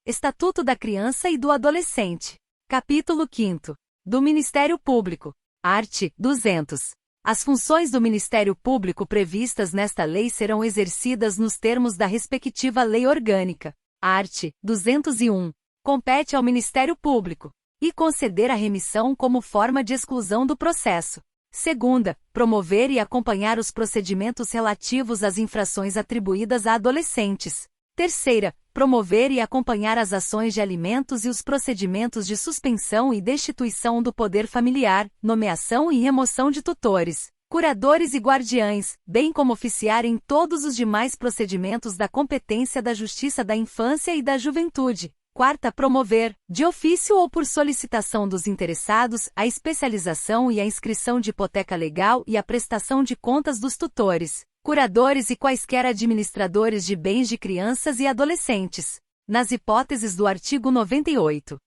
Estatuto da Criança e do Adolescente. Capítulo 5. Do Ministério Público. Art. 200. As funções do Ministério Público previstas nesta lei serão exercidas nos termos da respectiva lei orgânica. Art. 201. Compete ao Ministério Público e conceder a remissão como forma de exclusão do processo. Segunda, promover e acompanhar os procedimentos relativos às infrações atribuídas a adolescentes. Terceira, promover e acompanhar as ações de alimentos e os procedimentos de suspensão e destituição do poder familiar, nomeação e remoção de tutores, curadores e guardiães, bem como oficiar em todos os demais procedimentos da competência da Justiça da Infância e da Juventude. Quarta, promover, de ofício ou por solicitação dos interessados, a especialização e a inscrição de hipoteca legal e a prestação de contas dos tutores, curadores e quaisquer administradores de bens de crianças e adolescentes, nas hipóteses do artigo 98.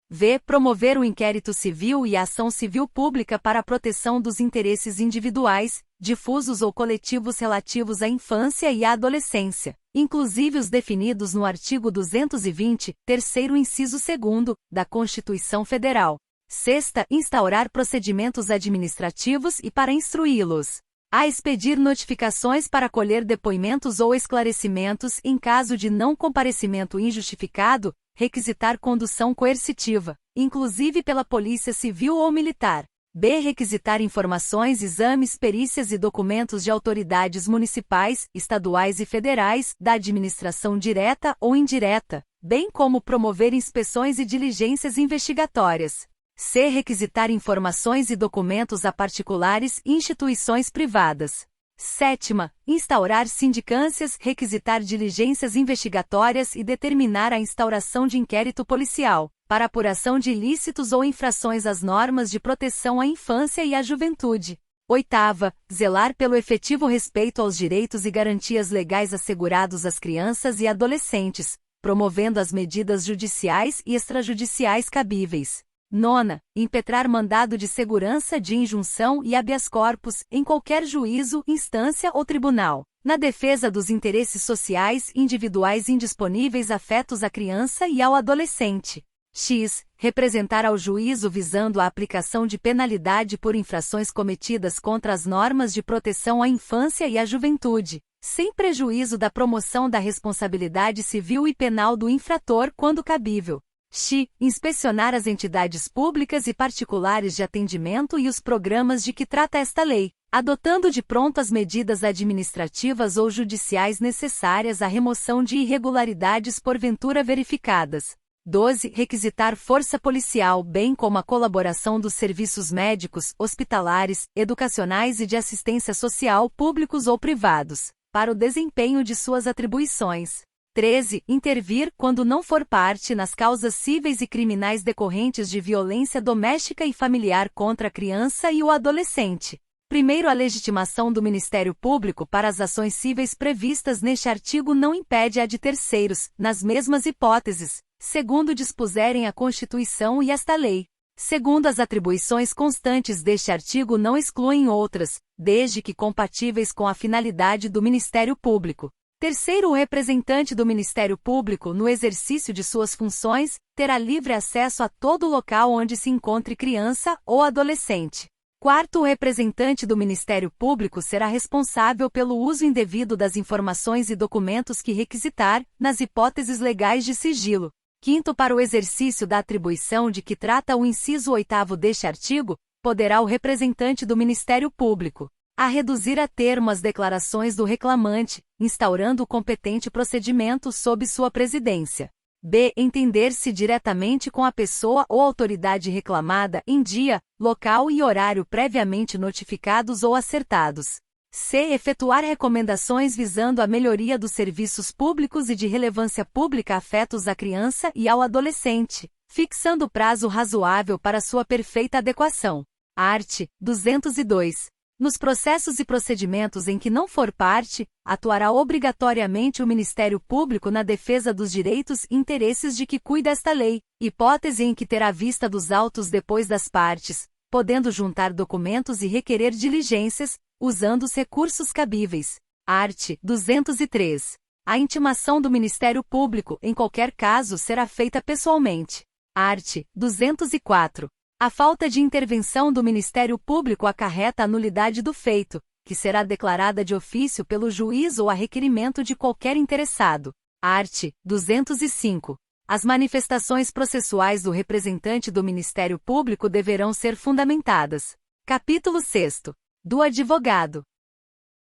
V. Promover o inquérito civil e a ação civil pública para a proteção dos interesses individuais, difusos ou coletivos relativos à infância e à adolescência, inclusive os definidos no artigo 220, terceiro inciso 2º, da Constituição Federal. Sexta, instaurar procedimentos administrativos e para instruí-los. A expedir notificações para colher depoimentos ou esclarecimentos em caso de não comparecimento injustificado, requisitar condução coercitiva, inclusive pela Polícia Civil ou Militar. B. Requisitar informações, exames, perícias e documentos de autoridades municipais, estaduais e federais, da administração direta ou indireta, bem como promover inspeções e diligências investigatórias. C. Requisitar informações e documentos a particulares e instituições privadas. Sétima, instaurar sindicâncias, requisitar diligências investigatórias e determinar a instauração de inquérito policial, para apuração de ilícitos ou infrações às normas de proteção à infância e à juventude. Oitava, zelar pelo efetivo respeito aos direitos e garantias legais assegurados às crianças e adolescentes, promovendo as medidas judiciais e extrajudiciais cabíveis. Nona, impetrar mandado de segurança de injunção e habeas corpus, em qualquer juízo, instância ou tribunal, na defesa dos interesses sociais individuais indisponíveis afetos à criança e ao adolescente. X. Representar ao juízo visando a aplicação de penalidade por infrações cometidas contra as normas de proteção à infância e à juventude, sem prejuízo da promoção da responsabilidade civil e penal do infrator quando cabível. X. Inspecionar as entidades públicas e particulares de atendimento e os programas de que trata esta lei, adotando de pronto as medidas administrativas ou judiciais necessárias à remoção de irregularidades porventura verificadas. 12. Requisitar força policial, bem como a colaboração dos serviços médicos, hospitalares, educacionais e de assistência social públicos ou privados, para o desempenho de suas atribuições. 13. Intervir, quando não for parte, nas causas cíveis e criminais decorrentes de violência doméstica e familiar contra a criança e o adolescente. Primeiro, a legitimação do Ministério Público para as ações cíveis previstas neste artigo não impede a de terceiros, nas mesmas hipóteses, segundo dispuserem a Constituição e esta lei. Segundo, as atribuições constantes deste artigo não excluem outras, desde que compatíveis com a finalidade do Ministério Público. Terceiro, o representante do Ministério Público, no exercício de suas funções, terá livre acesso a todo local onde se encontre criança ou adolescente. Quarto, o representante do Ministério Público será responsável pelo uso indevido das informações e documentos que requisitar, nas hipóteses legais de sigilo. Quinto, para o exercício da atribuição de que trata o inciso 8º deste artigo, poderá o representante do Ministério Público a reduzir a termo as declarações do reclamante, instaurando o competente procedimento sob sua presidência. B. Entender-se diretamente com a pessoa ou autoridade reclamada em dia, local e horário previamente notificados ou acertados. C. Efetuar recomendações visando a melhoria dos serviços públicos e de relevância pública afetos à criança e ao adolescente, fixando prazo razoável para sua perfeita adequação. Art. 202. Nos processos e procedimentos em que não for parte, atuará obrigatoriamente o Ministério Público na defesa dos direitos e interesses de que cuida esta lei, hipótese em que terá vista dos autos depois das partes, podendo juntar documentos e requerer diligências, usando os recursos cabíveis. Art. 203. A intimação do Ministério Público, em qualquer caso, será feita pessoalmente. Art. 204. A falta de intervenção do Ministério Público acarreta a nulidade do feito, que será declarada de ofício pelo juiz ou a requerimento de qualquer interessado. Art. 205. As manifestações processuais do representante do Ministério Público deverão ser fundamentadas. Capítulo 6. Do advogado.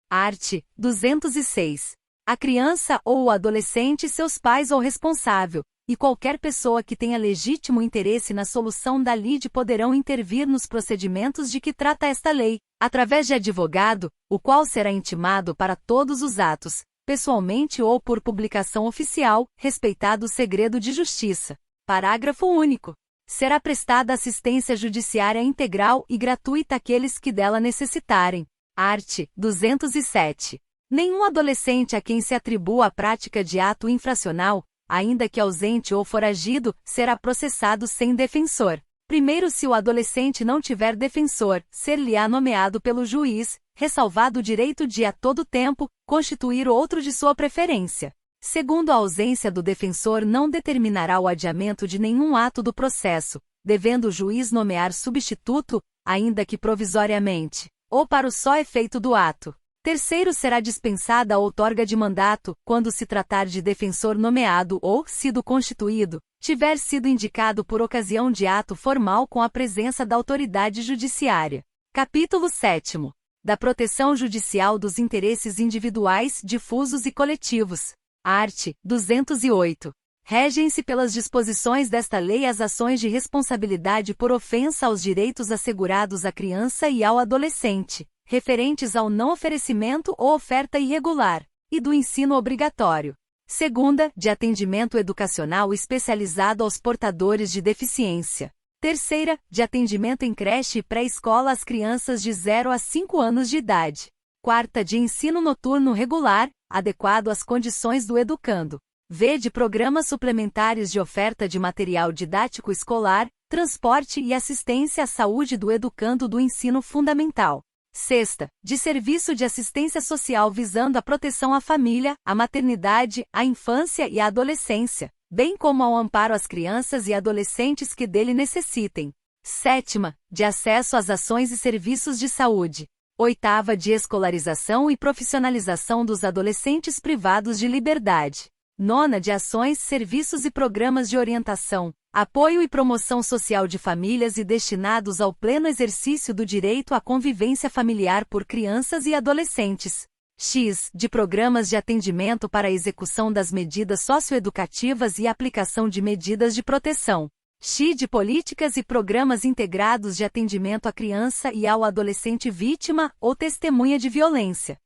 Art. 206. A criança ou o adolescente, seus pais ou responsável, e qualquer pessoa que tenha legítimo interesse na solução da lide poderão intervir nos procedimentos de que trata esta lei, através de advogado, o qual será intimado para todos os atos, pessoalmente ou por publicação oficial, respeitado o segredo de justiça. Parágrafo único. Será prestada assistência judiciária integral e gratuita àqueles que dela necessitarem. Art. 207. Nenhum adolescente a quem se atribua a prática de ato infracional, ainda que ausente ou foragido, será processado sem defensor. Primeiro, se o adolescente não tiver defensor, ser-lhe-á nomeado pelo juiz, ressalvado o direito de, a todo tempo, constituir outro de sua preferência. Segundo, a ausência do defensor não determinará o adiamento de nenhum ato do processo, devendo o juiz nomear substituto, ainda que provisoriamente, ou para o só efeito do ato. Terceiro, será dispensada a outorga de mandato, quando se tratar de defensor nomeado ou, sido constituído, tiver sido indicado por ocasião de ato formal com a presença da autoridade judiciária. Capítulo 7. Da proteção judicial dos interesses individuais, difusos e coletivos. Art. 208. Regem-se pelas disposições desta lei as ações de responsabilidade por ofensa aos direitos assegurados à criança e ao adolescente, referentes ao não oferecimento ou oferta irregular, e do ensino obrigatório. Segunda, de atendimento educacional especializado aos portadores de deficiência. Terceira, de atendimento em creche e pré-escola às crianças de 0 a 5 anos de idade. Quarta, de ensino noturno regular, adequado às condições do educando. V, de programas suplementares de oferta de material didático escolar, transporte e assistência à saúde do educando do ensino fundamental. Sexta, de serviço de assistência social visando a proteção à família, à maternidade, à infância e à adolescência, bem como ao amparo às crianças e adolescentes que dele necessitem. Sétima, de acesso às ações e serviços de saúde. Oitava, de escolarização e profissionalização dos adolescentes privados de liberdade. Nona, de ações, serviços e programas de orientação, apoio e promoção social de famílias e destinados ao pleno exercício do direito à convivência familiar por crianças e adolescentes. X, de programas de atendimento para a execução das medidas socioeducativas e aplicação de medidas de proteção. X, de políticas e programas integrados de atendimento à criança e ao adolescente vítima ou testemunha de violência.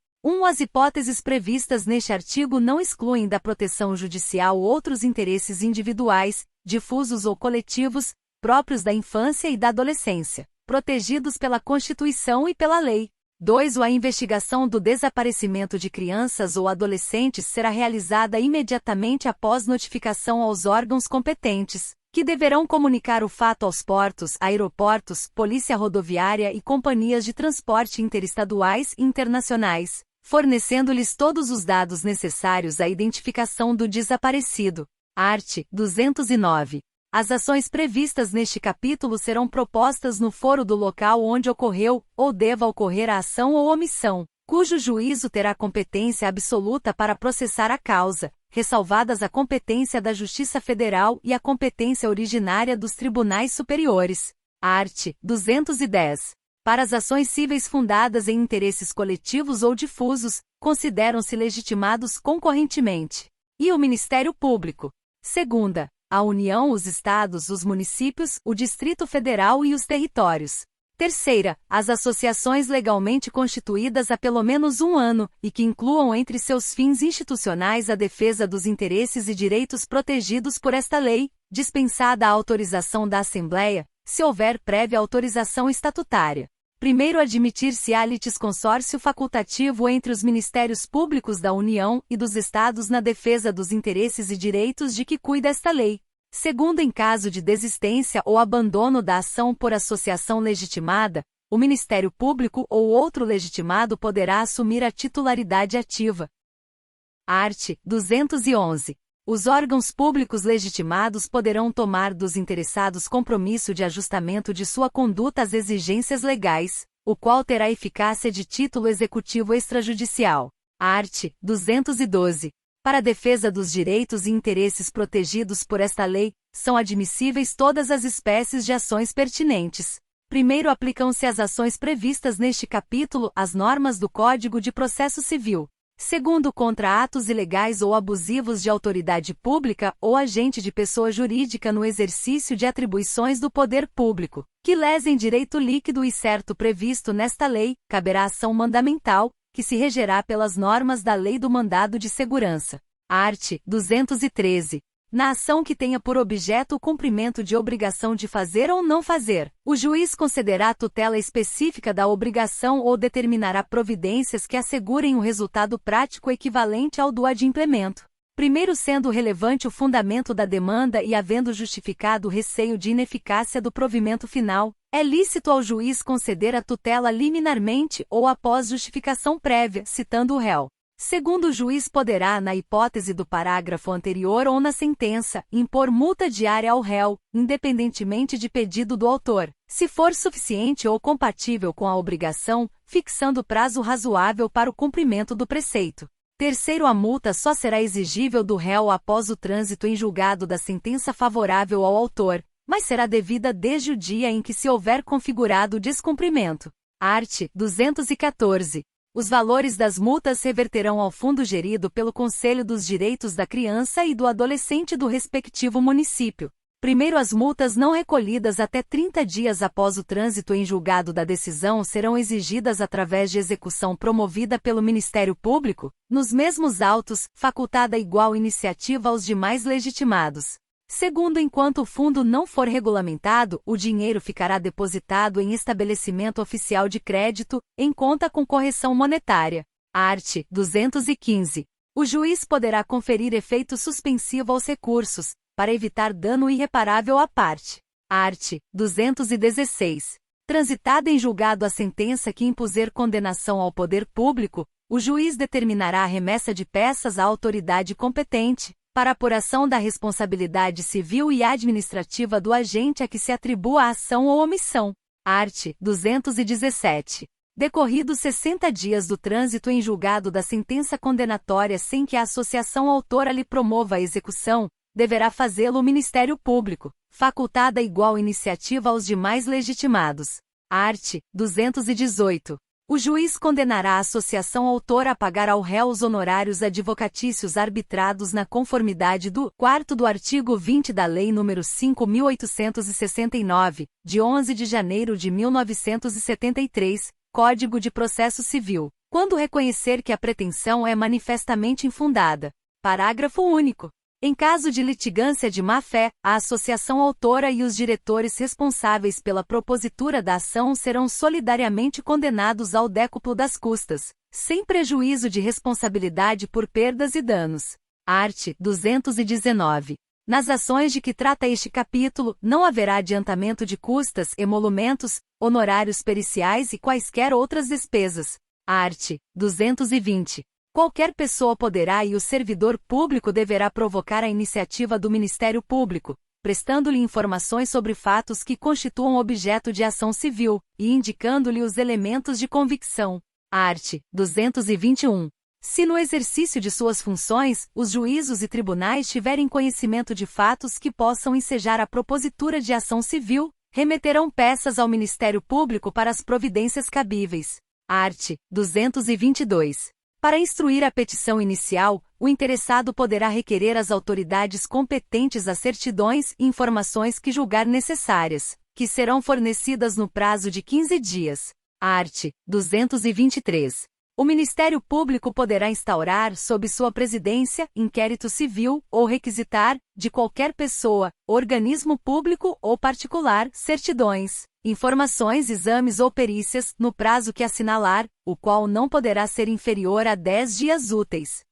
As hipóteses previstas neste artigo não excluem da proteção judicial outros interesses individuais, difusos ou coletivos, próprios da infância e da adolescência, protegidos pela Constituição e pela lei. 2. A investigação do desaparecimento de crianças ou adolescentes será realizada imediatamente após notificação aos órgãos competentes, que deverão comunicar o fato aos portos, aeroportos, polícia rodoviária e companhias de transporte interestaduais e internacionais, fornecendo-lhes todos os dados necessários à identificação do desaparecido. Art. 209. As ações previstas neste capítulo serão propostas no foro do local onde ocorreu, ou deva ocorrer a ação ou omissão, cujo juízo terá competência absoluta para processar a causa, ressalvadas a competência da Justiça Federal e a competência originária dos tribunais superiores. Art. 210. Para as ações cíveis fundadas em interesses coletivos ou difusos, consideram-se legitimados concorrentemente. E o Ministério Público. Segunda, a União, os Estados, os municípios, o Distrito Federal e os territórios. Terceira, as associações legalmente constituídas há pelo menos 1 ano, e que incluam entre seus fins institucionais a defesa dos interesses e direitos protegidos por esta lei, dispensada a autorização da Assembleia, se houver prévia autorização estatutária. Primeiro, admitir-se-á litisconsórcio facultativo entre os Ministérios Públicos da União e dos Estados na defesa dos interesses e direitos de que cuida esta lei. Segundo, em caso de desistência ou abandono da ação por associação legitimada, o Ministério Público ou outro legitimado poderá assumir a titularidade ativa. Art. 211. Os órgãos públicos legitimados poderão tomar dos interessados compromisso de ajustamento de sua conduta às exigências legais, o qual terá eficácia de título executivo extrajudicial. Art. 212. Para a defesa dos direitos e interesses protegidos por esta lei, são admissíveis todas as espécies de ações pertinentes. Primeiro, aplicam-se às ações previstas neste capítulo as normas do Código de Processo Civil. Segundo, contra atos ilegais ou abusivos de autoridade pública ou agente de pessoa jurídica no exercício de atribuições do poder público, que lesem direito líquido e certo previsto nesta lei, caberá ação mandamental, que se regerá pelas normas da Lei do Mandado de Segurança. Art. 213. Na ação que tenha por objeto o cumprimento de obrigação de fazer ou não fazer, o juiz concederá tutela específica da obrigação ou determinará providências que assegurem o resultado prático equivalente ao do adimplemento. Primeiro, sendo relevante o fundamento da demanda e havendo justificado o receio de ineficácia do provimento final, é lícito ao juiz conceder a tutela liminarmente ou após justificação prévia, citando o réu. Segundo, o juiz poderá, na hipótese do parágrafo anterior ou na sentença, impor multa diária ao réu, independentemente de pedido do autor, se for suficiente ou compatível com a obrigação, fixando prazo razoável para o cumprimento do preceito. Terceiro, a multa só será exigível do réu após o trânsito em julgado da sentença favorável ao autor, mas será devida desde o dia em que se houver configurado o descumprimento. Art. 214. Os valores das multas reverterão ao fundo gerido pelo Conselho dos Direitos da Criança e do Adolescente do respectivo município. Primeiro, as multas não recolhidas até 30 dias após o trânsito em julgado da decisão serão exigidas através de execução promovida pelo Ministério Público, nos mesmos autos, facultada igual iniciativa aos demais legitimados. Segundo, enquanto o fundo não for regulamentado, o dinheiro ficará depositado em estabelecimento oficial de crédito, em conta com correção monetária. Art. 215. O juiz poderá conferir efeito suspensivo aos recursos, para evitar dano irreparável à parte. Art. 216. Transitada em julgado a sentença que impuser condenação ao poder público, o juiz determinará a remessa de peças à autoridade competente, para apuração da responsabilidade civil e administrativa do agente a que se atribua a ação ou omissão. Art. 217. Decorridos 60 dias do trânsito em julgado da sentença condenatória sem que a associação autora lhe promova a execução, deverá fazê-lo o Ministério Público, facultada igual iniciativa aos demais legitimados. Art. 218. O juiz condenará a associação autora a pagar ao réu os honorários advocatícios arbitrados na conformidade do 4º do artigo 20 da Lei nº 5.869, de 11 de janeiro de 1973, Código de Processo Civil, quando reconhecer que a pretensão é manifestamente infundada. Parágrafo único. Em caso de litigância de má-fé, a associação autora e os diretores responsáveis pela propositura da ação serão solidariamente condenados ao décuplo das custas, sem prejuízo de responsabilidade por perdas e danos. Art. 219. Nas ações de que trata este capítulo, não haverá adiantamento de custas, emolumentos, honorários periciais e quaisquer outras despesas. Art. 220. Qualquer pessoa poderá e o servidor público deverá provocar a iniciativa do Ministério Público, prestando-lhe informações sobre fatos que constituam objeto de ação civil, e indicando-lhe os elementos de convicção. Art. 221. Se no exercício de suas funções, os juízos e tribunais tiverem conhecimento de fatos que possam ensejar a propositura de ação civil, remeterão peças ao Ministério Público para as providências cabíveis. Art. 222. Para instruir a petição inicial, o interessado poderá requerer às autoridades competentes as certidões e informações que julgar necessárias, que serão fornecidas no prazo de 15 dias. Art. 223. O Ministério Público poderá instaurar, sob sua presidência, inquérito civil, ou requisitar, de qualquer pessoa, organismo público ou particular, certidões, informações, exames ou perícias, no prazo que assinalar, o qual não poderá ser inferior a 10 dias úteis.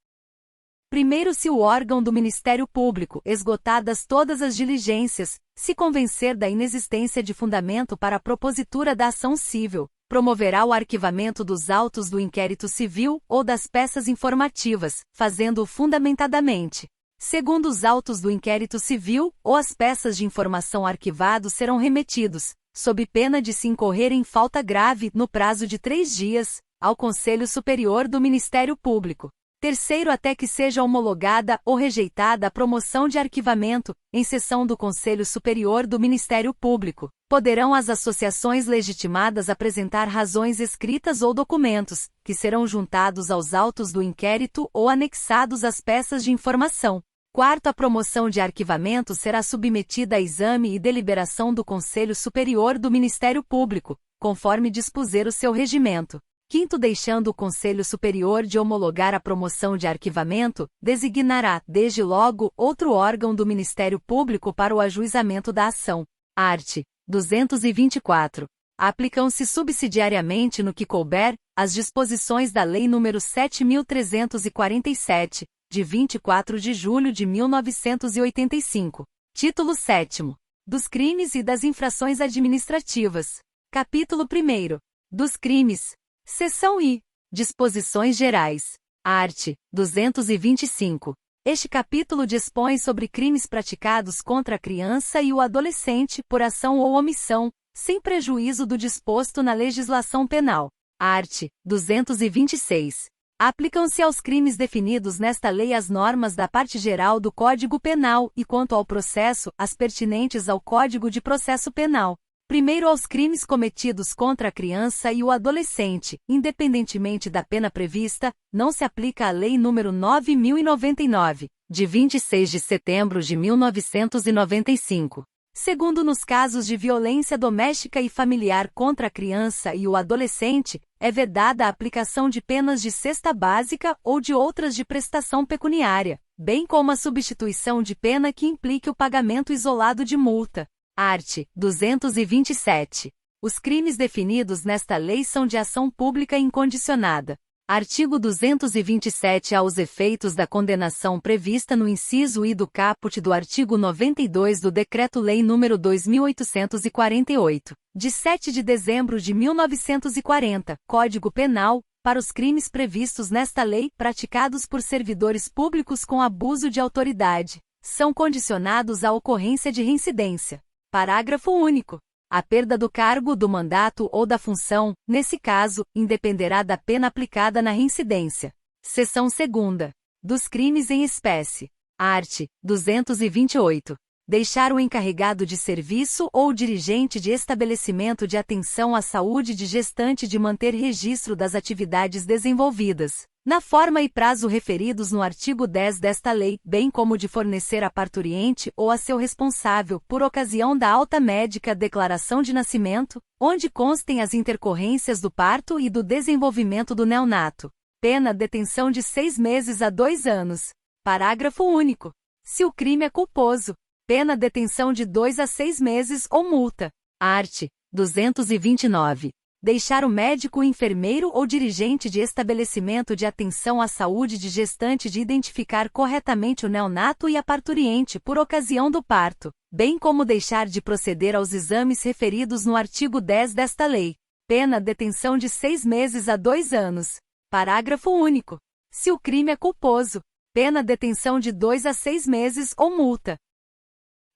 Primeiro, se o órgão do Ministério Público, esgotadas todas as diligências, se convencer da inexistência de fundamento para a propositura da ação cível, promoverá o arquivamento dos autos do inquérito civil ou das peças informativas, fazendo-o fundamentadamente. Segundo os autos do inquérito civil ou as peças de informação arquivados serão remetidos, sob pena de se incorrer em falta grave, no prazo de 3 dias, ao Conselho Superior do Ministério Público. Terceiro, até que seja homologada ou rejeitada a promoção de arquivamento, em sessão do Conselho Superior do Ministério Público, poderão as associações legitimadas apresentar razões escritas ou documentos, que serão juntados aos autos do inquérito ou anexados às peças de informação. Quarto, a promoção de arquivamento será submetida a exame e deliberação do Conselho Superior do Ministério Público, conforme dispuser o seu regimento. Quinto, deixando o Conselho Superior de homologar a promoção de arquivamento, designará, desde logo, outro órgão do Ministério Público para o ajuizamento da ação. Art. 224. Aplicam-se subsidiariamente no que couber, as disposições da Lei nº 7.347, de 24 de julho de 1985. Título 7º. Dos crimes e das infrações administrativas. Capítulo 1º. Dos crimes. Seção I. Disposições gerais. Art. 225. Este capítulo dispõe sobre crimes praticados contra a criança e o adolescente por ação ou omissão, sem prejuízo do disposto na legislação penal. Art. 226. Aplicam-se aos crimes definidos nesta lei as normas da parte geral do Código Penal e, quanto ao processo, as pertinentes ao Código de Processo Penal. Primeiro, aos crimes cometidos contra a criança e o adolescente, independentemente da pena prevista, não se aplica a Lei nº 9.099, de 26 de setembro de 1995. Segundo, nos casos de violência doméstica e familiar contra a criança e o adolescente, é vedada a aplicação de penas de cesta básica ou de outras de prestação pecuniária, bem como a substituição de pena que implique o pagamento isolado de multa. Art. 227. Os crimes definidos nesta lei são de ação pública incondicionada. Artigo 227. Aos efeitos da condenação prevista no inciso I do caput do artigo 92 do Decreto-Lei nº 2848, de 7 de dezembro de 1940, Código Penal, para os crimes previstos nesta lei praticados por servidores públicos com abuso de autoridade, são condicionados à ocorrência de reincidência. Parágrafo único. A perda do cargo, do mandato ou da função, nesse caso, independerá da pena aplicada na reincidência. Seção 2ª. Dos crimes em espécie. Art. 228. Deixar o encarregado de serviço ou dirigente de estabelecimento de atenção à saúde de gestante de manter registro das atividades desenvolvidas, na forma e prazo referidos no artigo 10 desta lei, bem como de fornecer à parturiente ou a seu responsável, por ocasião da alta médica, declaração de nascimento, onde constem as intercorrências do parto e do desenvolvimento do neonato. Pena detenção de 6 meses a 2 anos. Parágrafo único. Se o crime é culposo, pena detenção de 2 a 6 meses ou multa. Art. 229. Deixar o médico, enfermeiro ou dirigente de estabelecimento de atenção à saúde de gestante de identificar corretamente o neonato e a parturiente por ocasião do parto, bem como deixar de proceder aos exames referidos no artigo 10 desta lei. Pena detenção de 6 meses a 2 anos. Parágrafo único. Se o crime é culposo, pena detenção de 2 a 6 meses ou multa.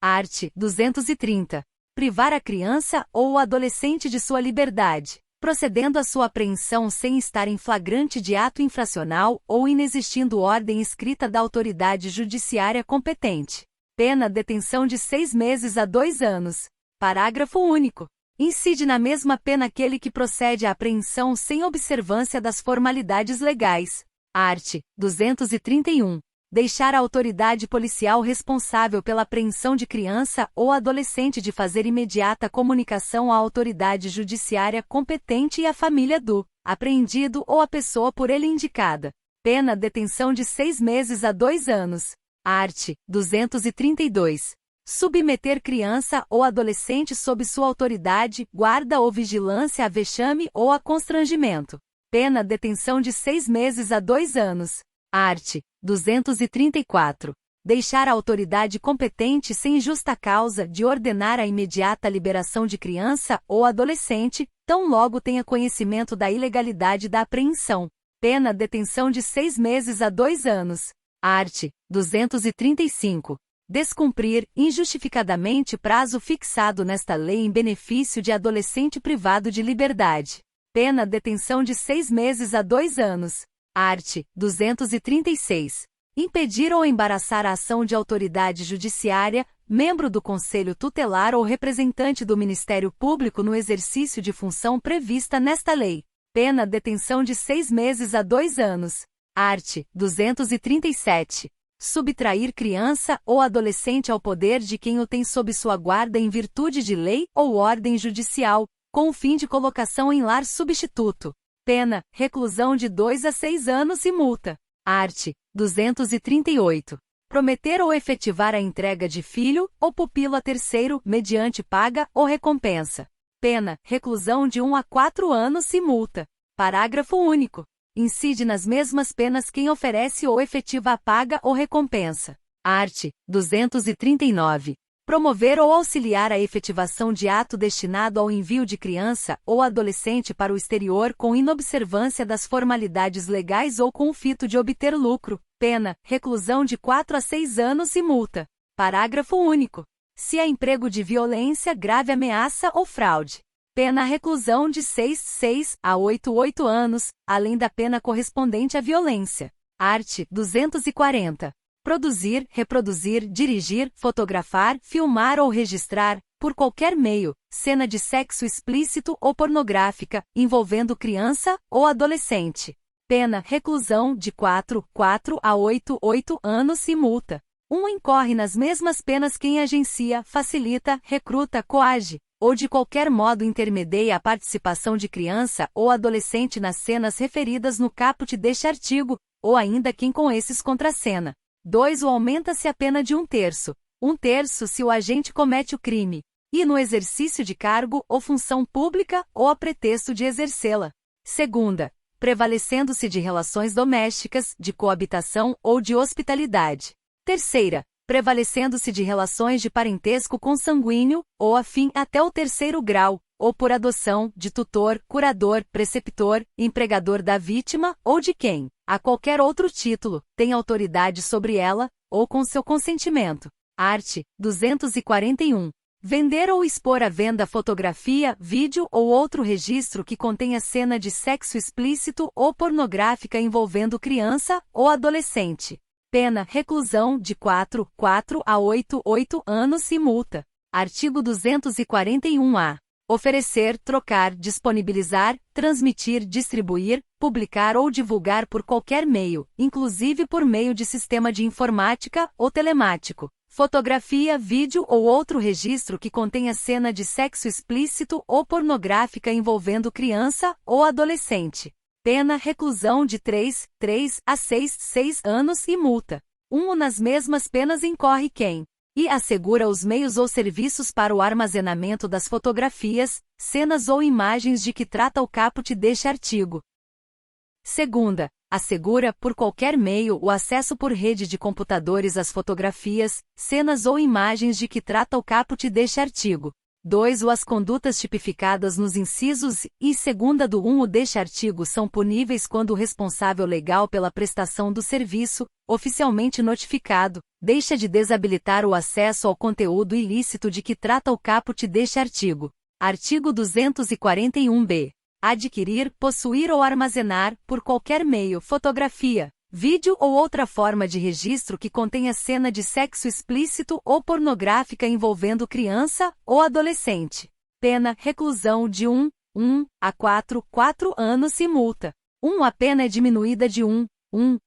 Art. 230. Privar a criança ou o adolescente de sua liberdade, procedendo à sua apreensão sem estar em flagrante de ato infracional ou inexistindo ordem escrita da autoridade judiciária competente. Pena detenção de 6 meses a 2 anos. Parágrafo único. Incide na mesma pena aquele que procede à apreensão sem observância das formalidades legais. Art. 231. Deixar a autoridade policial responsável pela apreensão de criança ou adolescente de fazer imediata comunicação à autoridade judiciária competente e à família do apreendido ou à pessoa por ele indicada. Pena detenção de 6 meses a 2 anos. Art. 232. Submeter criança ou adolescente sob sua autoridade, guarda ou vigilância a vexame ou a constrangimento. Pena detenção de 6 meses a 2 anos. Art. 234. Deixar a autoridade competente sem justa causa de ordenar a imediata liberação de criança ou adolescente, tão logo tenha conhecimento da ilegalidade da apreensão. Pena detenção de 6 meses a 2 anos. Art. 235. Descumprir, injustificadamente prazo fixado nesta lei em benefício de adolescente privado de liberdade. Pena detenção de 6 meses a 2 anos. Art. 236. Impedir ou embaraçar a ação de autoridade judiciária, membro do Conselho Tutelar ou representante do Ministério Público no exercício de função prevista nesta lei. Pena detenção de 6 meses a 2 anos. Art. 237. Subtrair criança ou adolescente ao poder de quem o tem sob sua guarda em virtude de lei ou ordem judicial, com o fim de colocação em lar substituto. Pena, reclusão de 2 a 6 anos e multa. Art. 238. Prometer ou efetivar a entrega de filho ou pupilo a terceiro, mediante paga ou recompensa. Pena, reclusão de 1 a 4 anos e multa. Parágrafo único. Incide nas mesmas penas quem oferece ou efetiva a paga ou recompensa. Art. 239. Promover ou auxiliar a efetivação de ato destinado ao envio de criança ou adolescente para o exterior com inobservância das formalidades legais ou com o fito de obter lucro. Pena, reclusão de 4 a 6 anos e multa. Parágrafo único. Se é emprego de violência, grave ameaça ou fraude. Pena reclusão de 6 a 8 anos, além da pena correspondente à violência. Art. 240. Produzir, reproduzir, dirigir, fotografar, filmar ou registrar, por qualquer meio, cena de sexo explícito ou pornográfica, envolvendo criança ou adolescente. Pena, reclusão de 4 a 8 anos e multa. Incorre nas mesmas penas quem agencia, facilita, recruta, coage, ou de qualquer modo intermedia a participação de criança ou adolescente nas cenas referidas no caput deste artigo, ou ainda quem com esses contracena. 2. Aumenta-se a pena de 1/3. 1/3 se o agente comete o crime, e no exercício de cargo ou função pública ou a pretexto de exercê-la. 2. Prevalecendo-se de relações domésticas, de coabitação ou de hospitalidade. 3. Prevalecendo-se de relações de parentesco consanguíneo, ou afim até o 3º grau, ou por adoção, de tutor, curador, preceptor, empregador da vítima, ou de quem, a qualquer outro título, tem autoridade sobre ela, ou com seu consentimento. Art. 241. Vender ou expor à venda fotografia, vídeo ou outro registro que contenha cena de sexo explícito ou pornográfica envolvendo criança ou adolescente. Pena, reclusão de 4 a 8 anos e multa. Artigo 241-A. Oferecer, trocar, disponibilizar, transmitir, distribuir, publicar ou divulgar por qualquer meio, inclusive por meio de sistema de informática ou telemático, fotografia, vídeo ou outro registro que contenha cena de sexo explícito ou pornográfica envolvendo criança ou adolescente. Pena, reclusão de 3 a 6 anos e multa. Nas mesmas penas incorre quem e assegura os meios ou serviços para o armazenamento das fotografias, cenas ou imagens de que trata o caput deste artigo. 2. Assegura, por qualquer meio, o acesso por rede de computadores às fotografias, cenas ou imagens de que trata o caput deste artigo. 2. As condutas tipificadas nos incisos e segunda do 1 deste artigo são puníveis quando o responsável legal pela prestação do serviço, oficialmente notificado, deixa de desabilitar o acesso ao conteúdo ilícito de que trata o caput deste artigo. Artigo 241-B. Adquirir, possuir ou armazenar, por qualquer meio, fotografia, vídeo ou outra forma de registro que contenha cena de sexo explícito ou pornográfica envolvendo criança ou adolescente. Pena, reclusão de 1 a 4 anos e multa. A pena é diminuída de 1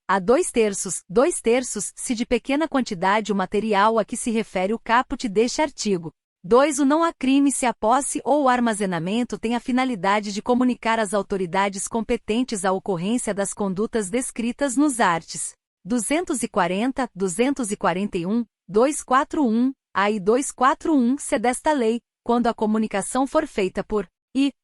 a 2/3 se de pequena quantidade o material a que se refere o caput deste artigo. 2. O não há crime se a posse ou o armazenamento tem a finalidade de comunicar às autoridades competentes a ocorrência das condutas descritas nos arts. 240, 241, 241-A e 241-C desta lei, quando a comunicação for feita por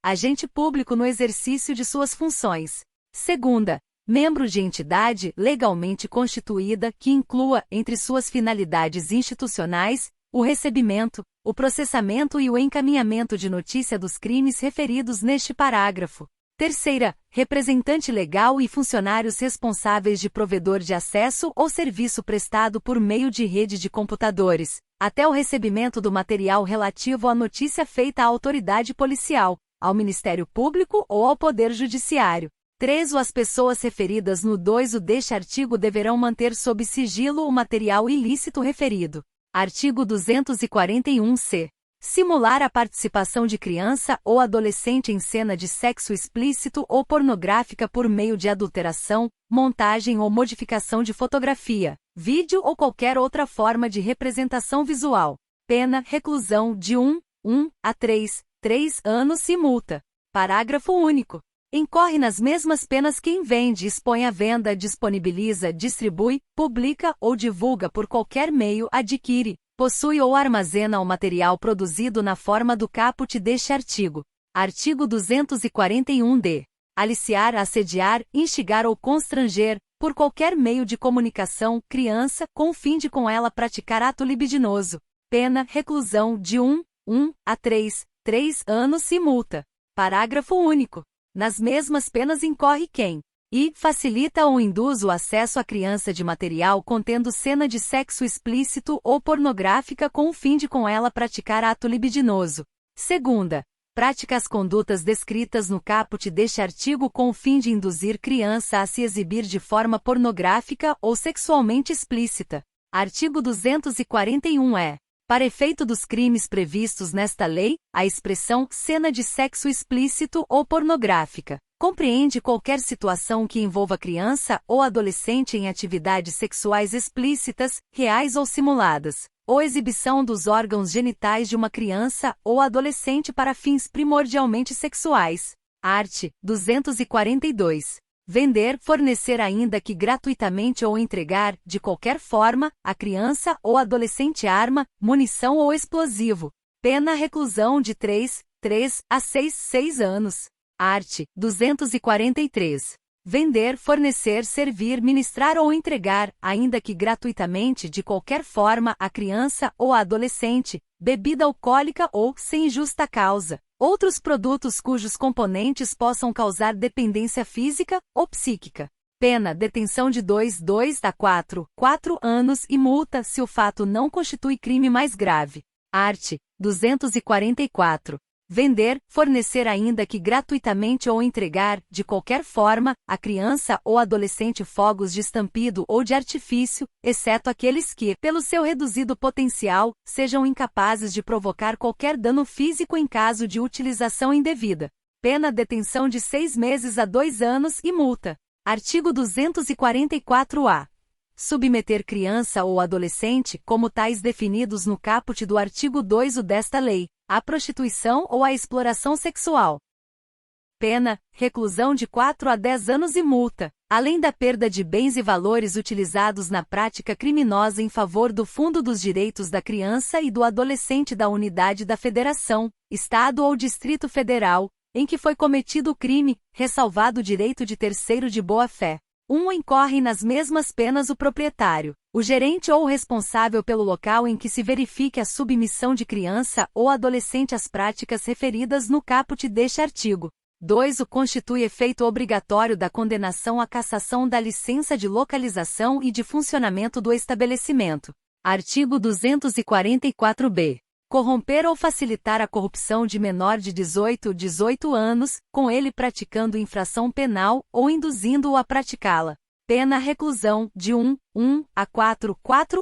agente público no exercício de suas funções. 2. Membro de entidade legalmente constituída que inclua, entre suas finalidades institucionais, o recebimento, o processamento e o encaminhamento de notícia dos crimes referidos neste parágrafo. Terceira, representante legal e funcionários responsáveis de provedor de acesso ou serviço prestado por meio de rede de computadores, até o recebimento do material relativo à notícia feita à autoridade policial, ao Ministério Público ou ao Poder Judiciário. 3. As pessoas referidas no 2 deste artigo deverão manter sob sigilo o material ilícito referido. Artigo 241-C. Simular a participação de criança ou adolescente em cena de sexo explícito ou pornográfica por meio de adulteração, montagem ou modificação de fotografia, vídeo ou qualquer outra forma de representação visual. Pena, reclusão de 1 a 3 anos e multa. Parágrafo único. Incorre nas mesmas penas quem vende, expõe à venda, disponibiliza, distribui, publica ou divulga por qualquer meio, adquire, possui ou armazena o material produzido na forma do caput deste artigo. Artigo 241-D. Aliciar, assediar, instigar ou constranger, por qualquer meio de comunicação, criança, com o fim de com ela praticar ato libidinoso. Pena, reclusão de 1 a 3 anos e multa. Parágrafo único. Nas mesmas penas incorre quem e facilita ou induz o acesso à criança de material contendo cena de sexo explícito ou pornográfica com o fim de com ela praticar ato libidinoso. Segunda, pratica as condutas descritas no caput deste artigo com o fim de induzir criança a se exibir de forma pornográfica ou sexualmente explícita. Artigo 241-E. Para efeito dos crimes previstos nesta lei, a expressão cena de sexo explícito ou pornográfica compreende qualquer situação que envolva criança ou adolescente em atividades sexuais explícitas, reais ou simuladas, ou exibição dos órgãos genitais de uma criança ou adolescente para fins primordialmente sexuais. Art. 242. Vender, fornecer ainda que gratuitamente ou entregar, de qualquer forma, a criança ou adolescente arma, munição ou explosivo. Pena reclusão de 3 a 6 anos. Art. 243. Vender, fornecer, servir, ministrar ou entregar, ainda que gratuitamente de qualquer forma, a criança ou a adolescente, bebida alcoólica ou, sem justa causa, outros produtos cujos componentes possam causar dependência física ou psíquica. Pena, detenção de 2 a 4 anos e multa se o fato não constitui crime mais grave. Art. 244. Vender, fornecer ainda que gratuitamente ou entregar, de qualquer forma, a criança ou adolescente fogos de estampido ou de artifício, exceto aqueles que, pelo seu reduzido potencial, sejam incapazes de provocar qualquer dano físico em caso de utilização indevida. Pena detenção de 6 meses a 2 anos e multa. Artigo 244-A. Submeter criança ou adolescente, como tais definidos no caput do artigo 2 desta lei, à prostituição ou à exploração sexual. Pena, reclusão de 4 a 10 anos e multa, além da perda de bens e valores utilizados na prática criminosa em favor do Fundo dos Direitos da Criança e do Adolescente da Unidade da Federação, Estado ou Distrito Federal, em que foi cometido o crime, ressalvado o direito de terceiro de boa-fé. Incorre nas mesmas penas o proprietário, o gerente ou o responsável pelo local em que se verifique a submissão de criança ou adolescente às práticas referidas no caput deste artigo. 2. O constitui efeito obrigatório da condenação à cassação da licença de localização e de funcionamento do estabelecimento. Artigo 244-B. Corromper ou facilitar a corrupção de menor de 18 anos, com ele praticando infração penal ou induzindo-o a praticá-la. Pena reclusão de 1 a 4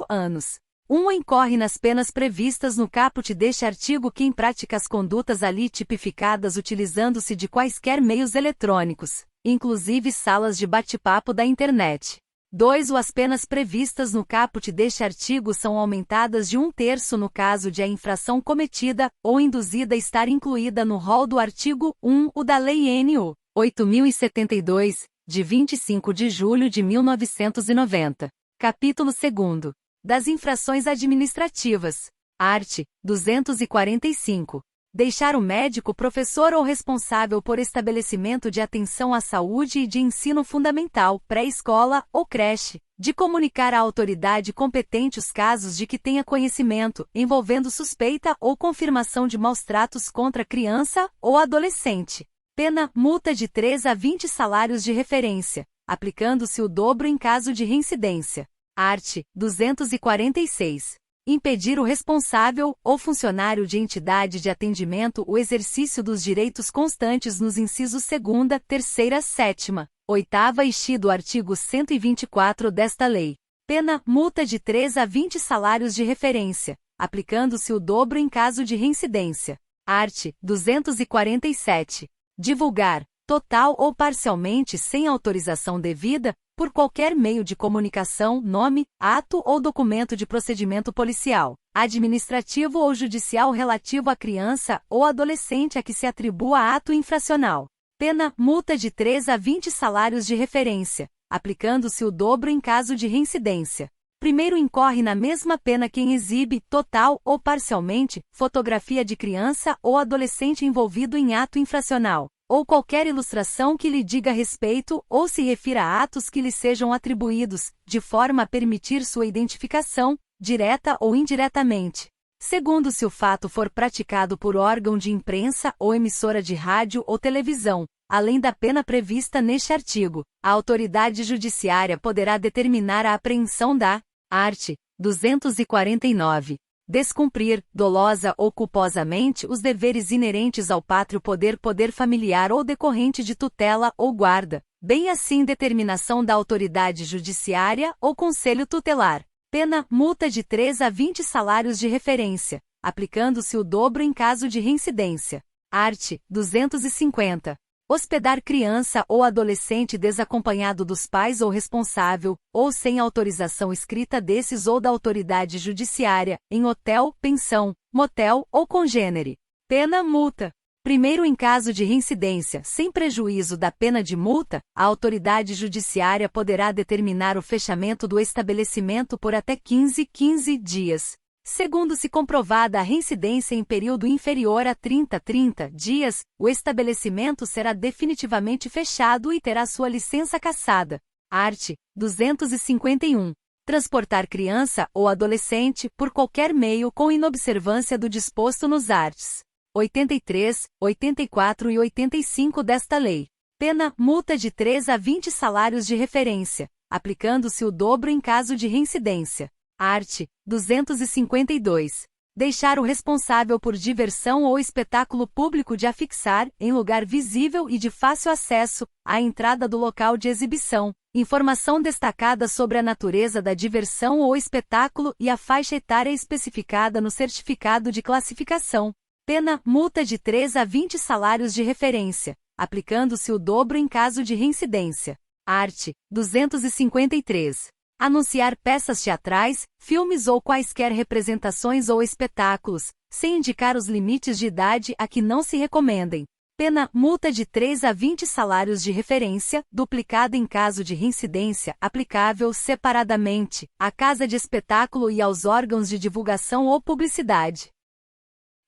anos. Incorre nas penas previstas no caput deste artigo quem pratica as condutas ali tipificadas utilizando-se de quaisquer meios eletrônicos, inclusive salas de bate-papo da internet. 2. As penas previstas no caput deste artigo são aumentadas de 1/3 no caso de a infração cometida ou induzida estar incluída no rol do artigo 1 da Lei N.U. 8072, de 25 de julho de 1990. Capítulo 2. Das infrações administrativas. Art. 245. Deixar o médico, professor ou responsável por estabelecimento de atenção à saúde e de ensino fundamental, pré-escola ou creche, de comunicar à autoridade competente os casos de que tenha conhecimento, envolvendo suspeita ou confirmação de maus-tratos contra criança ou adolescente. Pena, multa de 3 a 20 salários de referência, aplicando-se o dobro em caso de reincidência. Art. 246. Impedir o responsável ou funcionário de entidade de atendimento o exercício dos direitos constantes nos incisos 2ª, 3ª, 7ª, 8ª e x do artigo 124 desta lei. Pena, multa de 3 a 20 salários de referência, aplicando-se o dobro em caso de reincidência. Art. 247. Divulgar, total ou parcialmente sem autorização devida, por qualquer meio de comunicação, nome, ato ou documento de procedimento policial, administrativo ou judicial relativo à criança ou adolescente a que se atribua ato infracional. Pena, multa de 3 a 20 salários de referência, aplicando-se o dobro em caso de reincidência. Primeiro incorre na mesma pena quem exibe, total ou parcialmente, fotografia de criança ou adolescente envolvido em ato infracional, ou qualquer ilustração que lhe diga respeito ou se refira a atos que lhe sejam atribuídos, de forma a permitir sua identificação, direta ou indiretamente. Segundo, se o fato for praticado por órgão de imprensa ou emissora de rádio ou televisão, além da pena prevista neste artigo, a autoridade judiciária poderá determinar a apreensão da art. 249. Descumprir, dolosa ou culposamente, os deveres inerentes ao pátrio poder familiar ou decorrente de tutela ou guarda, bem assim determinação da autoridade judiciária ou conselho tutelar. Pena, multa de 3 a 20 salários de referência, aplicando-se o dobro em caso de reincidência. Art. 250. Hospedar criança ou adolescente desacompanhado dos pais ou responsável, ou sem autorização escrita desses ou da autoridade judiciária, em hotel, pensão, motel ou congênere. Pena, multa. Primeiro, em caso de reincidência, sem prejuízo da pena de multa, a autoridade judiciária poderá determinar o fechamento do estabelecimento por até 15 dias. Segundo, se comprovada a reincidência em período inferior a 30 dias, o estabelecimento será definitivamente fechado e terá sua licença cassada. Art. 251. Transportar criança ou adolescente por qualquer meio com inobservância do disposto nos arts. 83, 84 e 85 desta lei. Pena, multa de 3 a 20 salários de referência, aplicando-se o dobro em caso de reincidência. Art. 252. Deixar o responsável por diversão ou espetáculo público de afixar, em lugar visível e de fácil acesso, à entrada do local de exibição, informação destacada sobre a natureza da diversão ou espetáculo e a faixa etária especificada no certificado de classificação. Pena, multa de 3 a 20 salários de referência, aplicando-se o dobro em caso de reincidência. Art. 253. Anunciar peças teatrais, filmes ou quaisquer representações ou espetáculos, sem indicar os limites de idade a que não se recomendem. Pena, multa de 3 a 20 salários de referência, duplicada em caso de reincidência, aplicável separadamente, à casa de espetáculo e aos órgãos de divulgação ou publicidade.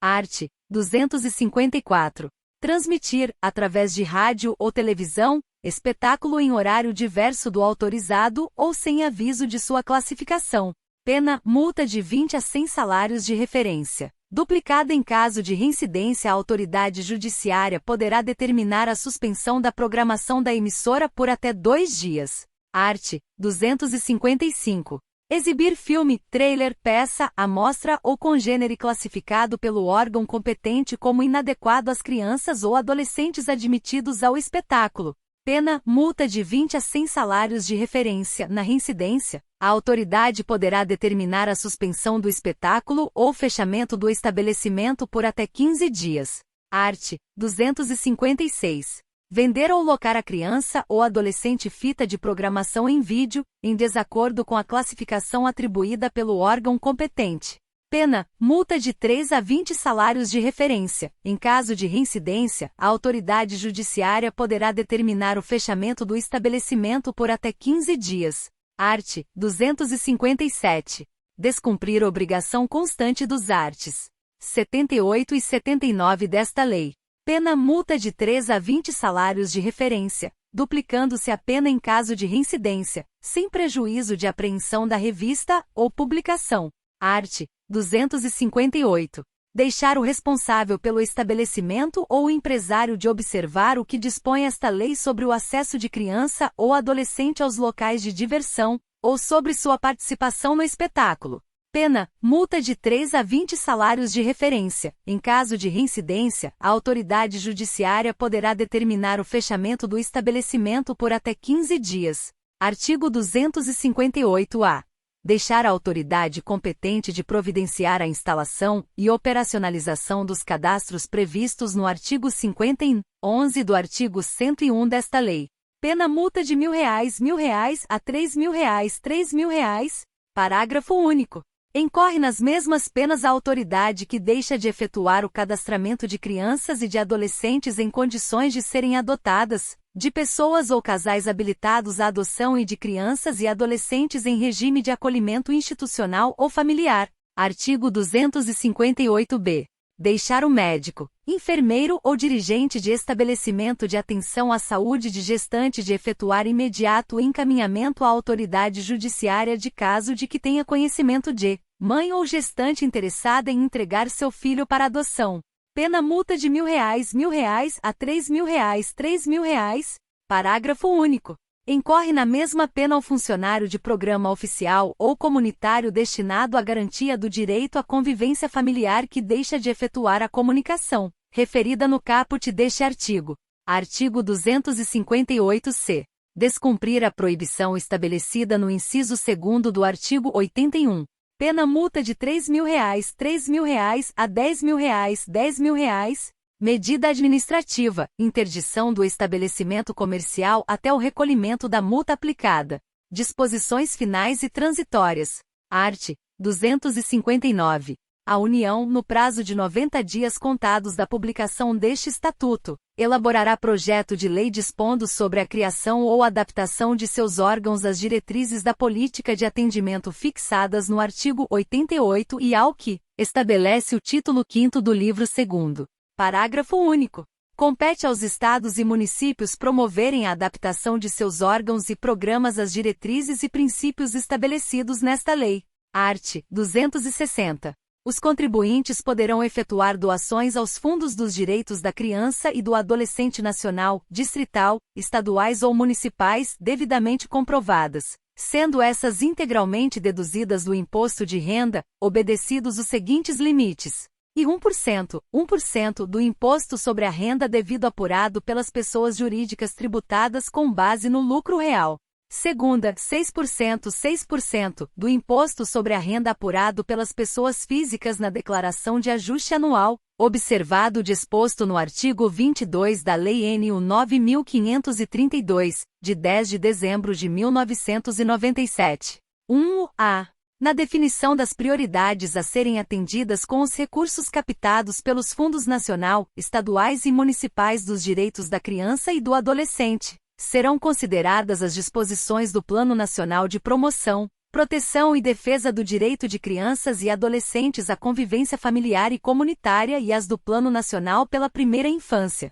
Art. 254. Transmitir, através de rádio ou televisão, espetáculo em horário diverso do autorizado ou sem aviso de sua classificação. Pena, multa de 20 a 100 salários de referência. Duplicada em caso de reincidência, a autoridade judiciária poderá determinar a suspensão da programação da emissora por até 2 dias. Art. 255. Exibir filme, trailer, peça, amostra ou congênere classificado pelo órgão competente como inadequado às crianças ou adolescentes admitidos ao espetáculo. Pena, multa de 20 a 100 salários de referência. Na reincidência, a autoridade poderá determinar a suspensão do espetáculo ou fechamento do estabelecimento por até 15 dias. Art. 256. Vender ou locar a criança ou adolescente fita de programação em vídeo, em desacordo com a classificação atribuída pelo órgão competente. Pena, multa de 3 a 20 salários de referência. Em caso de reincidência, a autoridade judiciária poderá determinar o fechamento do estabelecimento por até 15 dias. Art. 257. Descumprir obrigação constante dos artes. 78 e 79 desta lei. Pena multa de 3 a 20 salários de referência, duplicando-se a pena em caso de reincidência, sem prejuízo de apreensão da revista ou publicação. Art. 258. Deixar o responsável pelo estabelecimento ou o empresário de observar o que dispõe esta lei sobre o acesso de criança ou adolescente aos locais de diversão, ou sobre sua participação no espetáculo. Pena, multa de 3 a 20 salários de referência. Em caso de reincidência, a autoridade judiciária poderá determinar o fechamento do estabelecimento por até 15 dias. Artigo 258-A. Deixar a autoridade competente de providenciar a instalação e operacionalização dos cadastros previstos no artigo 50 e 11 do artigo 101 desta lei. Pena multa de R$ 1.000 a R$ 3.000. Parágrafo único. Incorre nas mesmas penas a autoridade que deixa de efetuar o cadastramento de crianças e de adolescentes em condições de serem adotadas, de pessoas ou casais habilitados à adoção e de crianças e adolescentes em regime de acolhimento institucional ou familiar. Artigo 258-B. Deixar o médico, enfermeiro ou dirigente de estabelecimento de atenção à saúde de gestante de efetuar imediato encaminhamento à autoridade judiciária de caso de que tenha conhecimento de mãe ou gestante interessada em entregar seu filho para adoção. Pena multa de R$ 1.000 a R$ 3.000. Parágrafo único. Incorre na mesma pena o funcionário de programa oficial ou comunitário destinado à garantia do direito à convivência familiar que deixa de efetuar a comunicação, referida no caput deste artigo. Artigo 258-C. Descumprir a proibição estabelecida no inciso 2º do artigo 81. Pena multa de R$ 3.000 a R$ 10.000. Medida administrativa, interdição do estabelecimento comercial até o recolhimento da multa aplicada. Disposições finais e transitórias. Art. 259. A União, no prazo de 90 dias contados da publicação deste Estatuto, elaborará projeto de lei dispondo sobre a criação ou adaptação de seus órgãos às diretrizes da política de atendimento fixadas no artigo 88 e ao que estabelece o título 5º do livro 2º. Parágrafo único. Compete aos estados e municípios promoverem a adaptação de seus órgãos e programas às diretrizes e princípios estabelecidos nesta lei. Art. 260. Os contribuintes poderão efetuar doações aos fundos dos direitos da criança e do adolescente nacional, distrital, estaduais ou municipais, devidamente comprovadas, sendo essas integralmente deduzidas do imposto de renda, obedecidos os seguintes limites. E 1% do imposto sobre a renda devido apurado pelas pessoas jurídicas tributadas com base no lucro real. Segunda, 6% do imposto sobre a renda apurado pelas pessoas físicas na declaração de ajuste anual, observado o disposto no artigo 22 da Lei N.U. 9.532, de 10 de dezembro de 1997. 1-A. Na definição das prioridades a serem atendidas com os recursos captados pelos fundos nacional, estaduais e municipais dos direitos da criança e do adolescente, serão consideradas as disposições do Plano Nacional de Promoção, Proteção e Defesa do Direito de Crianças e Adolescentes à Convivência Familiar e Comunitária e as do Plano Nacional pela Primeira Infância.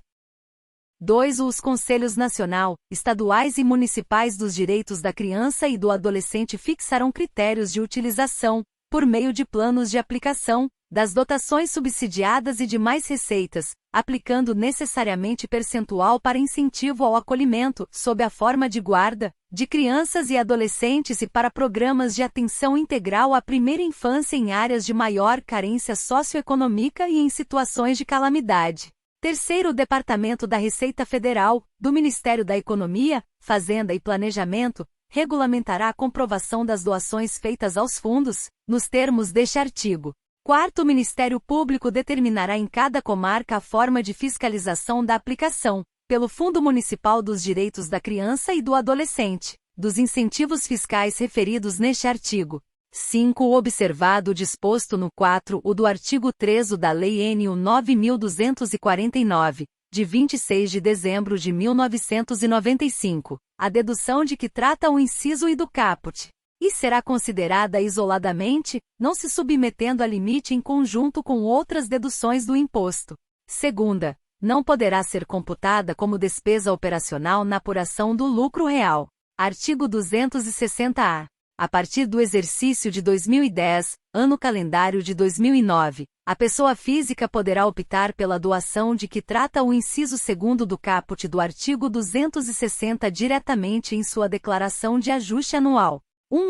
2. Os Conselhos Nacional, Estaduais e Municipais dos Direitos da Criança e do Adolescente fixarão critérios de utilização, por meio de planos de aplicação, das dotações subsidiadas e demais receitas, aplicando necessariamente percentual para incentivo ao acolhimento, sob a forma de guarda, de crianças e adolescentes e para programas de atenção integral à primeira infância em áreas de maior carência socioeconômica e em situações de calamidade. Terceiro, o Departamento da Receita Federal, do Ministério da Economia, Fazenda e Planejamento, regulamentará a comprovação das doações feitas aos fundos, nos termos deste artigo. Quarto, o Ministério Público determinará em cada comarca a forma de fiscalização da aplicação, pelo Fundo Municipal dos Direitos da Criança e do Adolescente, dos incentivos fiscais referidos neste artigo. 5. Observado o disposto no 4 do artigo 3 da Lei N.U. 9.249, de 26 de dezembro de 1995, a dedução de que trata o inciso I do caput. e será considerada isoladamente, não se submetendo a limite em conjunto com outras deduções do imposto. Segunda, não poderá ser computada como despesa operacional na apuração do lucro real. Artigo 260-A. A partir do exercício de 2010, ano calendário de 2009, a pessoa física poderá optar pela doação de que trata o inciso 2º do caput do artigo 260 diretamente em sua declaração de ajuste anual.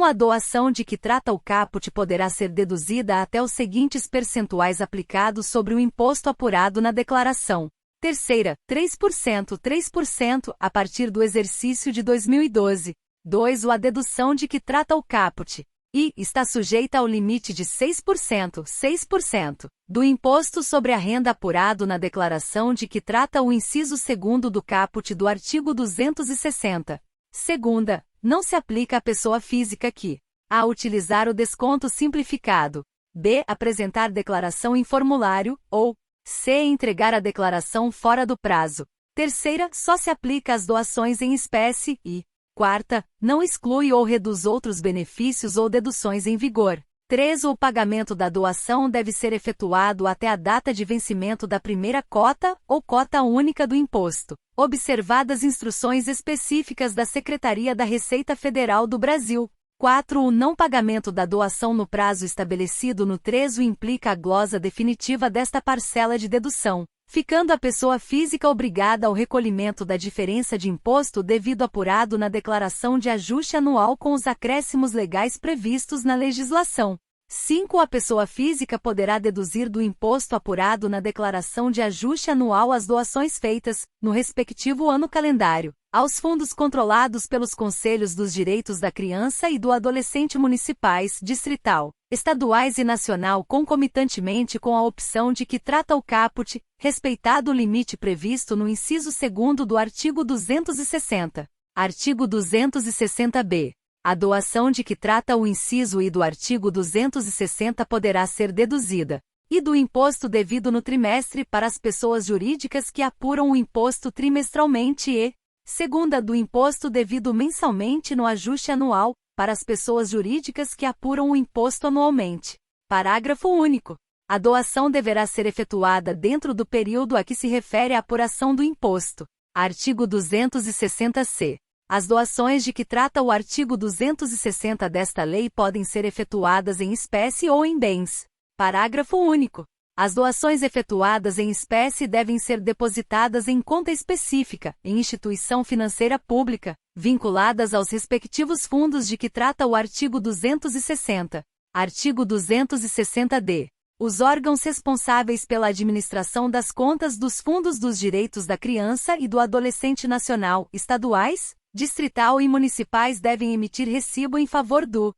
A doação de que trata o caput poderá ser deduzida até os seguintes percentuais aplicados sobre o imposto apurado na declaração. Terceira, 3% a partir do exercício de 2012. 2. A dedução de que trata o caput. E está sujeita ao limite de 6% do imposto sobre a renda apurado na declaração de que trata o inciso 2º do caput do artigo 260. Segunda, não se aplica à pessoa física que a. Utilizar o desconto simplificado. B. Apresentar declaração em formulário, ou C. Entregar a declaração fora do prazo. Terceira, só se aplica às doações em espécie e, quarta, não exclui ou reduz outros benefícios ou deduções em vigor. 3. O pagamento da doação deve ser efetuado até a data de vencimento da primeira cota ou cota única do imposto, observadas instruções específicas da Secretaria da Receita Federal do Brasil. 4. O não pagamento da doação no prazo estabelecido no 3 implica a glosa definitiva desta parcela de dedução, ficando a pessoa física obrigada ao recolhimento da diferença de imposto devido apurado na declaração de ajuste anual com os acréscimos legais previstos na legislação. 5. A pessoa física poderá deduzir do imposto apurado na declaração de ajuste anual as doações feitas, no respectivo ano calendário, aos fundos controlados pelos Conselhos dos Direitos da Criança e do Adolescente municipais, distrital, estaduais e nacional concomitantemente com a opção de que trata o caput, respeitado o limite previsto no inciso 2º do artigo 260. Artigo 260-B. A doação de que trata o inciso I do artigo 260 poderá ser deduzida, e do imposto devido no trimestre para as pessoas jurídicas que apuram o imposto trimestralmente e, segunda, do imposto devido mensalmente no ajuste anual, para as pessoas jurídicas que apuram o imposto anualmente. Parágrafo único. A doação deverá ser efetuada dentro do período a que se refere a apuração do imposto. Artigo 260-C. As doações de que trata o artigo 260 desta lei podem ser efetuadas em espécie ou em bens. Parágrafo único. As doações efetuadas em espécie devem ser depositadas em conta específica, em instituição financeira pública, vinculadas aos respectivos fundos de que trata o artigo 260. Artigo 260-D. Os órgãos responsáveis pela administração das contas dos fundos dos direitos da criança e do adolescente nacional, estaduais, distrital e municipais devem emitir recibo em favor do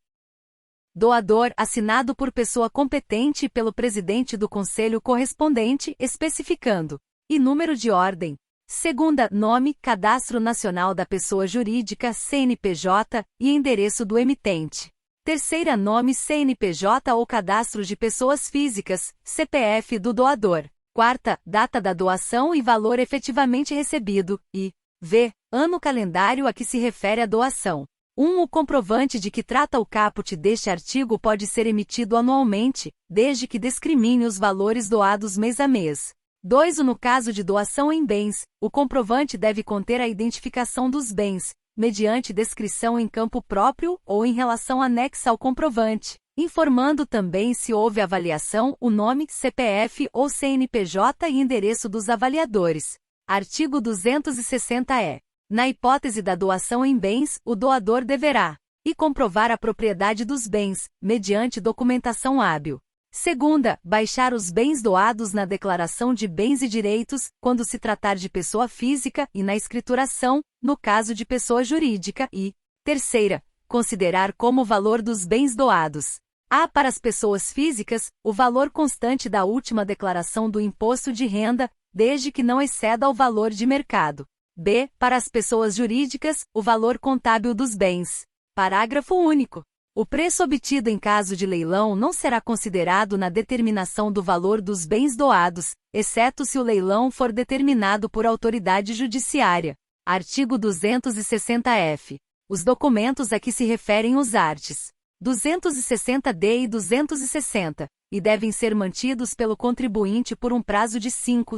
doador, assinado por pessoa competente e pelo presidente do conselho correspondente, especificando e número de ordem. Segunda, nome, cadastro nacional da pessoa jurídica, CNPJ, e endereço do emitente. Terceira, nome, CNPJ ou cadastro de pessoas físicas, CPF do doador. Quarta, data da doação e valor efetivamente recebido, e v. ano calendário a que se refere a doação. O comprovante de que trata o caput deste artigo pode ser emitido anualmente, desde que discrimine os valores doados mês a mês. 2. No caso de doação em bens, o comprovante deve conter a identificação dos bens, mediante descrição em campo próprio ou em relação anexa ao comprovante, informando também se houve avaliação, o nome, CPF ou CNPJ e endereço dos avaliadores. Artigo 260-E. Na hipótese da doação em bens, o doador deverá e comprovar a propriedade dos bens, mediante documentação hábil. Segunda, baixar os bens doados na declaração de bens e direitos, quando se tratar de pessoa física, e na escrituração, no caso de pessoa jurídica, e, terceira, considerar como valor dos bens doados. A. Para as pessoas físicas, o valor constante da última declaração do imposto de renda, desde que não exceda o valor de mercado. B. Para as pessoas jurídicas, o valor contábil dos bens. Parágrafo único. O preço obtido em caso de leilão não será considerado na determinação do valor dos bens doados, exceto se o leilão for determinado por autoridade judiciária. Artigo 260-F. os documentos a que se referem os arts. 260-D e 260, e devem ser mantidos pelo contribuinte por um prazo de 5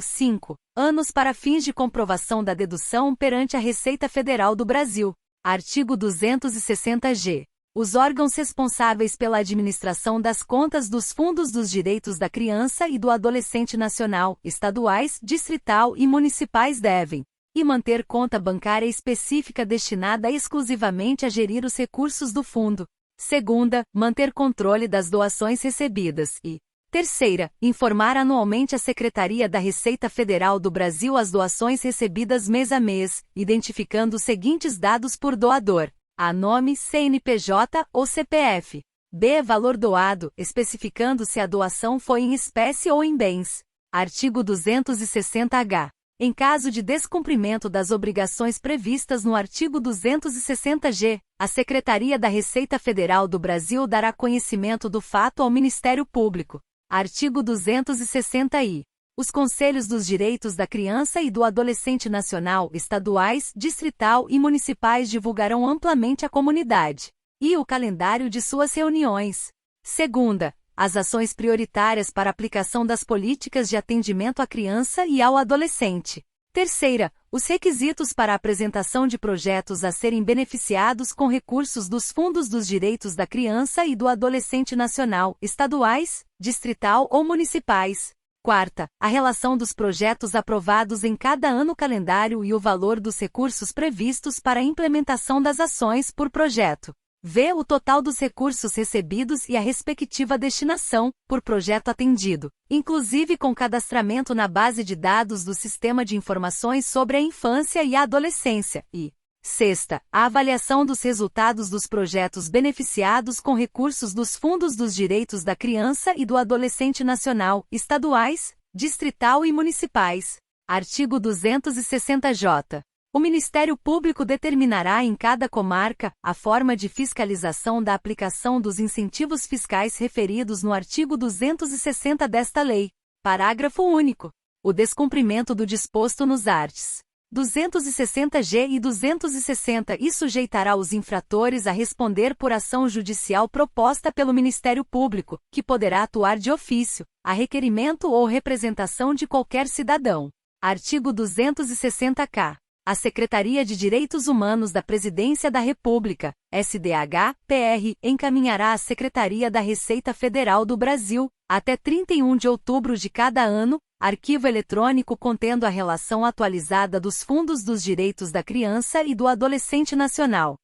anos para fins de comprovação da dedução perante a Receita Federal do Brasil. Artigo 260-G. Os órgãos responsáveis pela administração das contas dos fundos dos direitos da criança e do adolescente nacional, estaduais, distrital e municipais devem e manter conta bancária específica destinada exclusivamente a gerir os recursos do fundo. Segunda, manter controle das doações recebidas e, terceira, informar anualmente a Secretaria da Receita Federal do Brasil as doações recebidas mês a mês, identificando os seguintes dados por doador: A, nome, CNPJ ou CPF. B, valor doado, especificando se a doação foi em espécie ou em bens. Artigo 260-H. Em caso de descumprimento das obrigações previstas no artigo 260-G, a Secretaria da Receita Federal do Brasil dará conhecimento do fato ao Ministério Público. Artigo 260-I. Os Conselhos dos Direitos da Criança e do Adolescente Nacional, estaduais, distrital e municipais divulgarão amplamente à comunidade e o calendário de suas reuniões. Segunda, as ações prioritárias para aplicação das políticas de atendimento à criança e ao adolescente. Terceira, os requisitos para a apresentação de projetos a serem beneficiados com recursos dos fundos dos direitos da criança e do adolescente nacional, estaduais, distrital ou municipais. Quarta, a relação dos projetos aprovados em cada ano calendário e o valor dos recursos previstos para a implementação das ações por projeto. V, o total dos recursos recebidos e a respectiva destinação, por projeto atendido, inclusive com cadastramento na base de dados do Sistema de Informações sobre a Infância e a Adolescência. E, sexta, a avaliação dos resultados dos projetos beneficiados com recursos dos fundos dos direitos da criança e do adolescente nacional, estaduais, distrital e municipais. Artigo 260-J. O Ministério Público determinará em cada comarca a forma de fiscalização da aplicação dos incentivos fiscais referidos no artigo 260 desta lei. Parágrafo único. O descumprimento do disposto nos arts. 260-G e 260 e sujeitará os infratores a responder por ação judicial proposta pelo Ministério Público, que poderá atuar de ofício, a requerimento ou representação de qualquer cidadão. Artigo 260-K. A Secretaria de Direitos Humanos da Presidência da República, SDH-PR, encaminhará à Secretaria da Receita Federal do Brasil, até 31 de outubro de cada ano, arquivo eletrônico contendo a relação atualizada dos fundos dos direitos da criança e do adolescente nacional,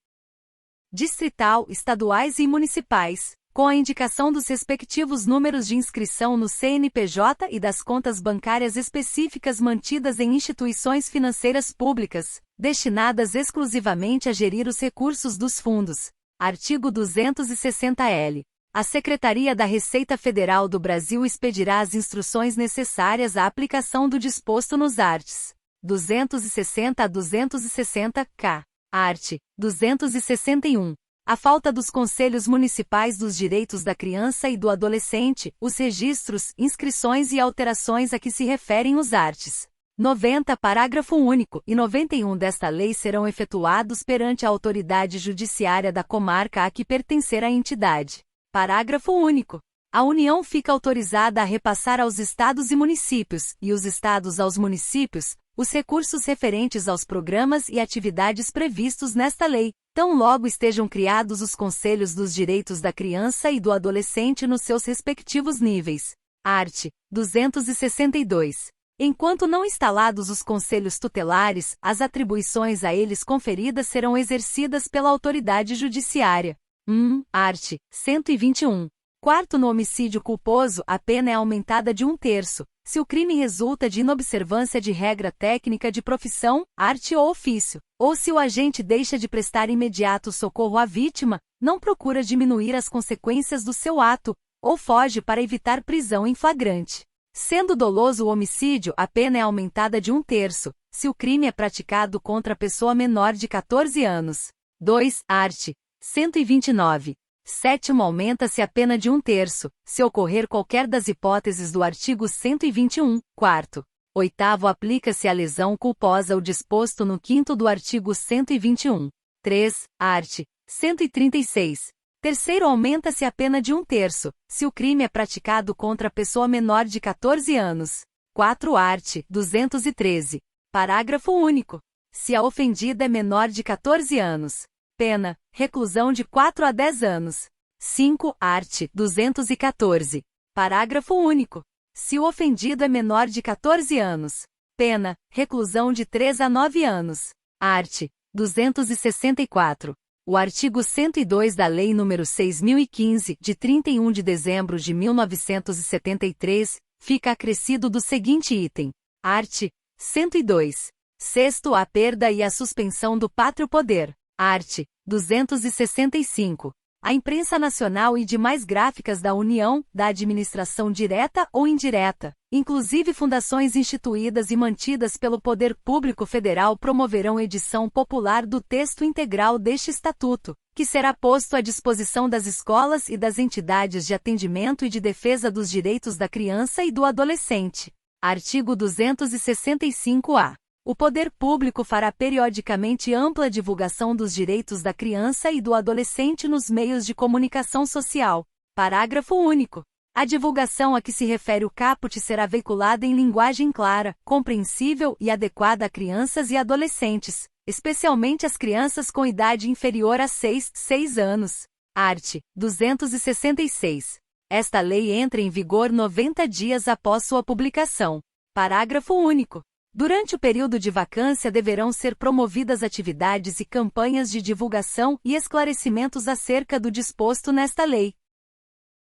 distrital, estaduais e municipais, com a indicação dos respectivos números de inscrição no CNPJ e das contas bancárias específicas mantidas em instituições financeiras públicas, destinadas exclusivamente a gerir os recursos dos fundos. Artigo 260-L. A Secretaria da Receita Federal do Brasil expedirá as instruções necessárias à aplicação do disposto nos arts. 260 a 260-K. Art. 261. A falta dos Conselhos Municipais dos Direitos da Criança e do Adolescente, os registros, inscrições e alterações a que se referem os arts. 90 parágrafo único e 91 desta lei serão efetuados perante a autoridade judiciária da comarca a que pertencer a entidade. Parágrafo único. A União fica autorizada a repassar aos estados e municípios, e os estados aos municípios, os recursos referentes aos programas e atividades previstos nesta lei, tão logo estejam criados os Conselhos dos Direitos da Criança e do Adolescente nos seus respectivos níveis. Art. 262. Enquanto não instalados os conselhos tutelares, as atribuições a eles conferidas serão exercidas pela autoridade judiciária. Art. 121. Quarto, no homicídio culposo, a pena é aumentada de 1/3, se o crime resulta de inobservância de regra técnica de profissão, arte ou ofício, ou se o agente deixa de prestar imediato socorro à vítima, não procura diminuir as consequências do seu ato, ou foge para evitar prisão em flagrante. Sendo doloso o homicídio, a pena é aumentada de 1/3, se o crime é praticado contra pessoa menor de 14 anos. 2. Art. 129. Sétimo, aumenta-se a pena de 1/3, se ocorrer qualquer das hipóteses do artigo 121, quarto. Oitavo, aplica-se à lesão culposa o disposto no 5º do artigo 121. 3. Art. 136. Terceiro, aumenta-se a pena de 1/3, se o crime é praticado contra pessoa menor de 14 anos. 4. Art. 213. Parágrafo único. Se a ofendida é menor de 14 anos, pena, reclusão de 4 a 10 anos. 5. Art. 214. Parágrafo único. Se o ofendido é menor de 14 anos, pena, reclusão de 3 a 9 anos. Art. 264. O artigo 102 da Lei nº 6.015, de 31 de dezembro de 1973, fica acrescido do seguinte item. Art. 102. Sexto, a perda e a suspensão do pátrio poder. Art. 265. A imprensa nacional e demais gráficas da União, da administração direta ou indireta, inclusive fundações instituídas e mantidas pelo Poder Público Federal, promoverão edição popular do texto integral deste Estatuto, que será posto à disposição das escolas e das entidades de atendimento e de defesa dos direitos da criança e do adolescente. Artigo 265-A. O poder público fará periodicamente ampla divulgação dos direitos da criança e do adolescente nos meios de comunicação social. Parágrafo único. A divulgação a que se refere o caput será veiculada em linguagem clara, compreensível e adequada a crianças e adolescentes, especialmente as crianças com idade inferior a 6 anos. Art. 266. Esta lei entra em vigor 90 dias após sua publicação. Parágrafo único. Durante o período de vacância deverão ser promovidas atividades e campanhas de divulgação e esclarecimentos acerca do disposto nesta lei.